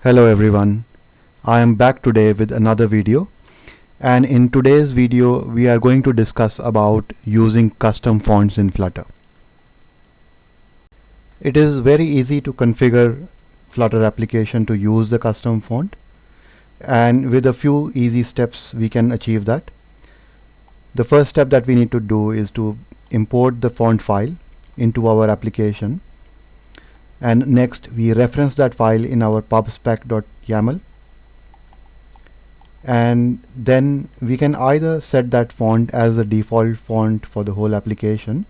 Hello everyone, I am back today with another video, and in today's video we are going to discuss about using custom fonts in Flutter. It is very easy to configure Flutter application to use the custom font, and with a few easy steps we can achieve that. The first step that we need to do is to import the font file into our application, and next we reference that file in our pubspec.yaml, and then we can either set that font as a default font for the whole application,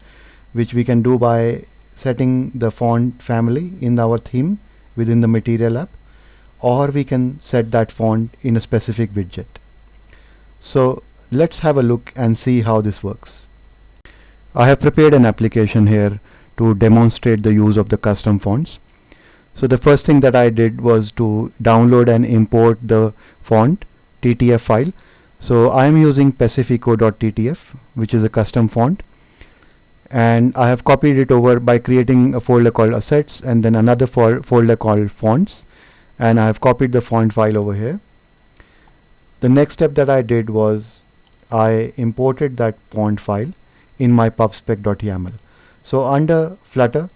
which we can do by setting the font family in our theme within the MaterialApp, or we can set that font in a specific widget. So let's have a look and see how this works. I have prepared an application here to demonstrate the use of the custom fonts. So the first thing that I did was to download and import the font TTF file. So I am using pacifico.ttf, which is a custom font, and I have copied it over by creating a folder called assets and then another folder called fonts, and I have copied the font file over here. The next step that I did was I imported that font file in my pubspec.yaml. So under Flutter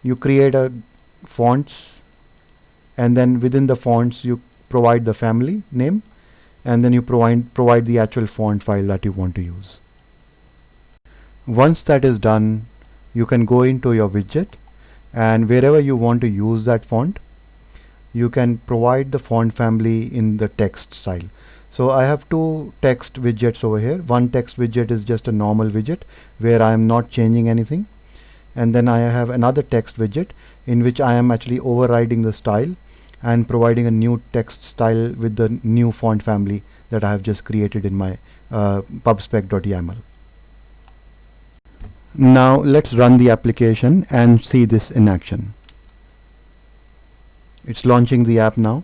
you create a fonts, and then within the fonts you provide the family name, and then you provide the actual font file that you want to use. Once that is done, you can go into your widget, and wherever you want to use that font you can provide the font family in the text style. So I have two text widgets over here. One text widget is just a normal widget where I am not changing anything, and then I have another text widget in which I am actually overriding the style and providing a new text style with the new font family that I have just created in my pubspec.yaml. Now let's run the application and see this in action. It's launching the app now,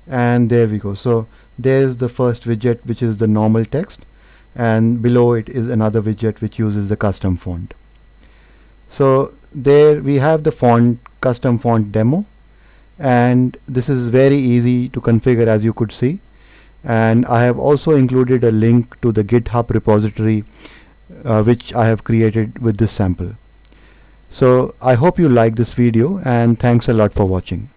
and there we go. So there's the first widget, which is the normal text, and below it is another widget which uses the custom font. So there we have the custom font demo, and this is very easy to configure, as you could see, and I have also included a link to the GitHub repository which I have created with this sample. So I hope you like this video, and thanks a lot for watching.